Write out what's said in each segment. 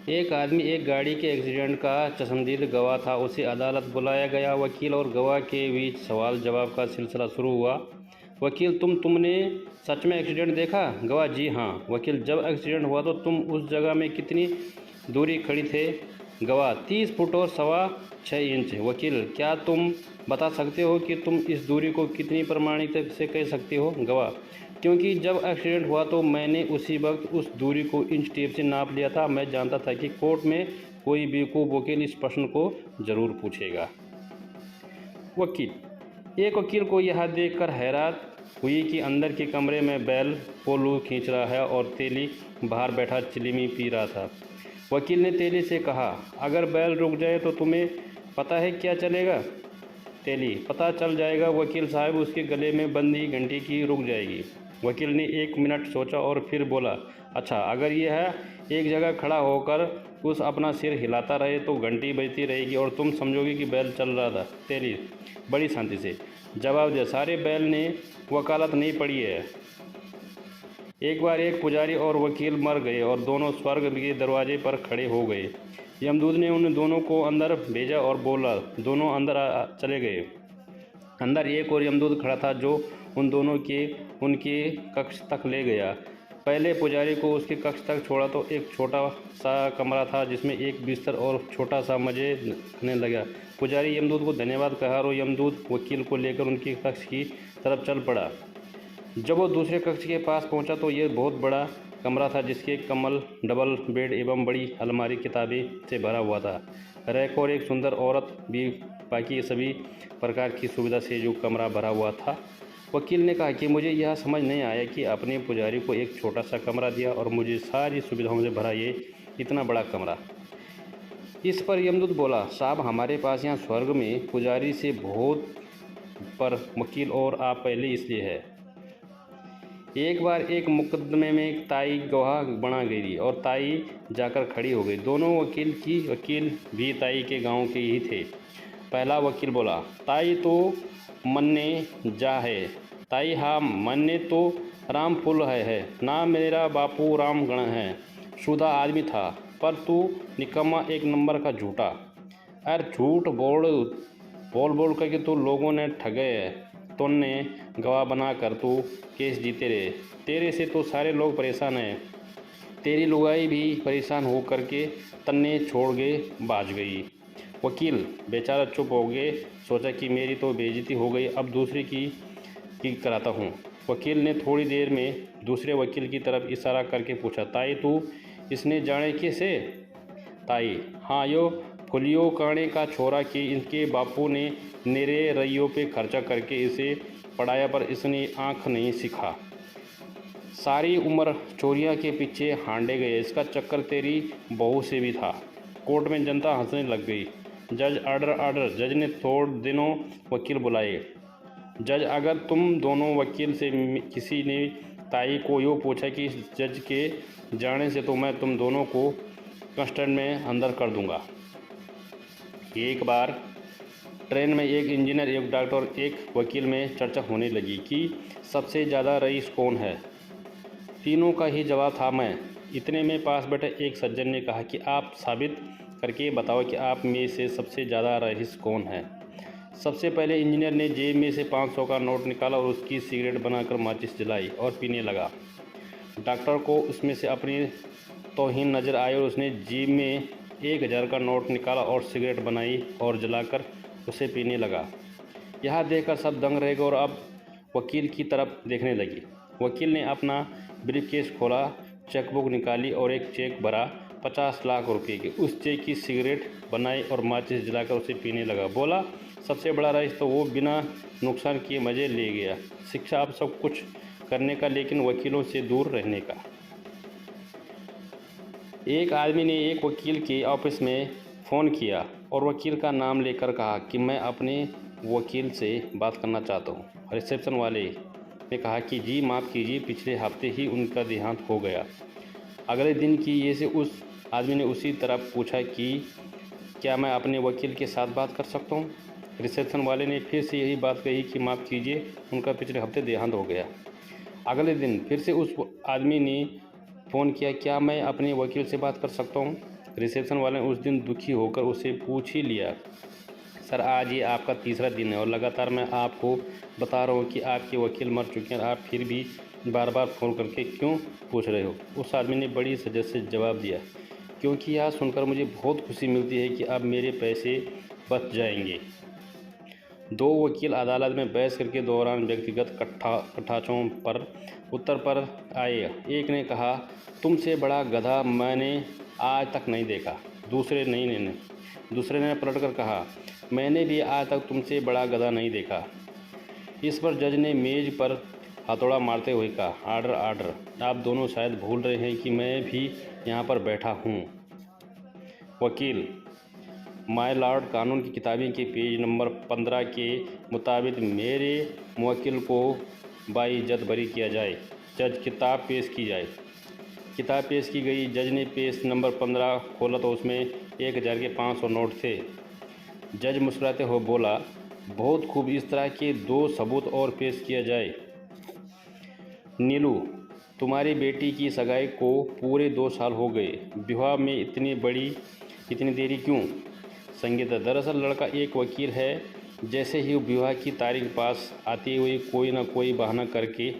एक आदमी एक गाड़ी के एक्सीडेंट का चश्मदीद गवाह था। उसे अदालत बुलाया गया। वकील और गवाह के बीच सवाल जवाब का सिलसिला शुरू हुआ। वकील, तुमने सच में एक्सीडेंट देखा? गवाह, जी हाँ। वकील, जब एक्सीडेंट हुआ तो तुम उस जगह में कितनी दूरी खड़ी थे? गवाह, 30 फुट और 6.25 इंच। वकील, क्या तुम बता सकते हो कि तुम इस दूरी को कितनी प्रमाणित से कह सकते हो? गवाह, क्योंकि जब एक्सीडेंट हुआ तो मैंने उसी वक्त उस दूरी को इंच टेप से नाप लिया था। मैं जानता था कि कोर्ट में कोई बेवकूफ़ वकील इस प्रश्न को ज़रूर पूछेगा। वकील, एक वकील को यह देखकर हैरान हुई कि अंदर के कमरे में बैल पोलू खींच रहा है और तेली बाहर बैठा चिलीमी पी रहा था। वकील ने तेली से कहा, अगर बैल रुक जाए तो तुम्हें पता है क्या चलेगा? तेली, पता चल जाएगा वकील साहब, उसके गले में बंधी घंटी की रुक जाएगी। वकील ने 1 मिनट सोचा और फिर बोला, अच्छा, अगर यह एक जगह खड़ा होकर उस अपना सिर हिलाता रहे तो घंटी बजती रहेगी और तुम समझोगे कि बैल चल रहा था। तेली बड़ी शांति से जवाब दिया, सारे बैल ने वकालत नहीं पड़ी है। एक बार एक पुजारी और वकील मर गए और दोनों स्वर्ग के दरवाजे पर खड़े हो गए। यमदूत ने उन दोनों को अंदर भेजा और बोला, दोनों अंदर चले गए। अंदर एक और यमदूत खड़ा था जो उन दोनों के उनके कक्ष तक ले गया। पहले पुजारी को उसके कक्ष तक छोड़ा तो एक छोटा सा कमरा था जिसमें एक बिस्तर और छोटा सा मजे लगा। पुजारी यमदूत को धन्यवाद कहा और यमदूत वकील को लेकर उनके कक्ष की तरफ चल पड़ा। जब वो दूसरे कक्ष के पास पहुंचा तो ये बहुत बड़ा कमरा था जिसके कमल डबल बेड एवं बड़ी अलमारी किताबें से भरा हुआ था। रैक और एक सुंदर औरत भी, बाकी सभी प्रकार की सुविधा से जो कमरा भरा हुआ था। वकील ने कहा कि मुझे यह समझ नहीं आया कि अपने पुजारी को एक छोटा सा कमरा दिया और मुझे सारी सुविधाओं से भरा ये इतना बड़ा कमरा। इस पर यमदूत बोला, साहब, हमारे पास यहाँ स्वर्ग में पुजारी से बहुत पर वकील और आप पहले इसलिए है। एक बार एक मुकदमे में एक ताई गवाह बना गई और ताई जाकर खड़ी हो गई। दोनों वकील भी ताई के गांव के ही थे। पहला वकील बोला, ताई तो मन्ने जा है। ताई, हाँ, मन्ने तो राम फूल है ना, मेरा बापू राम गण है। शुदा आदमी था पर तू निकम्मा एक नंबर का झूठा। अरे झूठ बोल करके तो लोगों ने ठगे है। तुमने गवाह बना कर तू केस जीते रहे। तेरे से तो सारे लोग परेशान हैं। तेरी लुगाई भी परेशान हो करके तन्ने छोड़ के भाज गई। वकील बेचारा चुप हो गए। सोचा कि मेरी तो बेइज्जती हो गई, अब दूसरे की कराता हूँ। वकील ने थोड़ी देर में दूसरे वकील की तरफ इशारा करके पूछा, ताई तू इसने जाने कैसे? ताई, हाँ, यो फुलियो काणे का छोरा कि इनके बापू ने नेरे रइयों पे खर्चा करके इसे पढ़ाया पर इसने आँख नहीं सीखा। सारी उम्र चोरियां के पीछे हांडे गए। इसका चक्कर तेरी बहू से भी था। कोर्ट में जनता हंसने लग गई। जज, ऑर्डर। जज ने थोड़े दिनों वकील बुलाए। जज, अगर तुम दोनों वकील से किसी ने ताई को यूँ पूछा कि इस जज के जाने से तो मैं तुम दोनों को कस्टडी में अंदर कर दूंगा। एक बार ट्रेन में एक इंजीनियर, एक डॉक्टर और एक वकील में चर्चा होने लगी कि सबसे ज़्यादा रईस कौन है। तीनों का ही जवाब था मैं। इतने में पास बैठे एक सज्जन ने कहा कि आप साबित करके बताओ कि आप में से सबसे ज़्यादा रईस कौन है। सबसे पहले इंजीनियर ने जेब में से 500 का नोट निकाला और उसकी सिगरेट बनाकर माचिस जलाई और पीने लगा। डॉक्टर को उसमें से अपनी तौहीन नज़र आई और उसने जेब में 1000 का नोट निकाला और सिगरेट बनाई और जलाकर उसे पीने लगा। यह देखकर सब दंग रह गए और अब वकील की तरफ देखने लगी। वकील ने अपना ब्रीफकेस खोला, चेकबुक निकाली और एक चेक भरा 50 लाख रुपए की। उस चेक की सिगरेट बनाई और माचिस जलाकर उसे पीने लगा। बोला, सबसे बड़ा रईस तो वो बिना नुकसान किए मज़े ले गया। शिक्षा अब सब कुछ करने का, लेकिन वकीलों से दूर रहने का। एक आदमी ने एक वकील के ऑफिस में फ़ोन किया और वकील का नाम लेकर कहा कि मैं अपने वकील से बात करना चाहता हूँ। रिसेप्शन वाले ने कहा कि जी माफ़ कीजिए, पिछले हफ्ते ही उनका देहांत हो गया। अगले दिन की ये से उस आदमी ने उसी तरह पूछा कि क्या मैं अपने वकील के साथ बात कर सकता हूँ। रिसेप्शन वाले ने फिर से यही बात कही कि माफ़ कीजिए, उनका पिछले हफ्ते देहांत हो गया। अगले दिन फिर से उस आदमी ने फ़ोन किया, क्या मैं अपने वकील से बात कर सकता हूँ। रिसेप्शन वाले ने उस दिन दुखी होकर उससे पूछ ही लिया, सर आज ये आपका तीसरा दिन है और लगातार मैं आपको बता रहा हूँ कि आपके वकील मर चुके हैं, आप फिर भी बार बार फ़ोन करके क्यों पूछ रहे हो। उस आदमी ने बड़ी सजग से जवाब दिया, क्योंकि यह सुनकर मुझे बहुत खुशी मिलती है कि अब मेरे पैसे बच जाएंगे। दो वकील अदालत में बहस करके दौरान व्यक्तिगत कटाक्षों पर उत्तर पर आए। एक ने कहा, तुमसे बड़ा गधा मैंने आज तक नहीं देखा। दूसरे ने पलटकर कहा, मैंने भी आज तक तुमसे बड़ा गधा नहीं देखा। इस पर जज ने मेज पर हथौड़ा मारते हुए कहा, आर्डर आर्डर। आप दोनों शायद भूल रहे हैं कि मैं भी यहाँ पर बैठा हूँ। वकील, माय लॉर्ड, कानून की किताबें के पेज नंबर 15 के मुताबिक मेरे मुवक्किल को बाइज्जत बरी किया जाए। जज, किताब पेश की जाए। किताब पेश की गई। जज ने पेज नंबर 15 खोला तो उसमें 1000 के 500 नोट थे। जज मुस्कुराते हुए बोला, बहुत खूब, इस तरह के 2 सबूत और पेश किया जाए। नीलू, तुम्हारी बेटी की सगाई को पूरे 2 साल हो गए, विवाह में इतनी देरी क्यों? संगीता, दरअसल लड़का एक वकील है, जैसे ही विवाह की तारीख पास आती हुई कोई ना कोई बहाना करके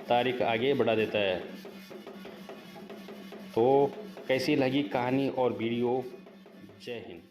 तारीख आगे बढ़ा देता है। तो कैसी लगी कहानी और वीडियो? जय हिंद।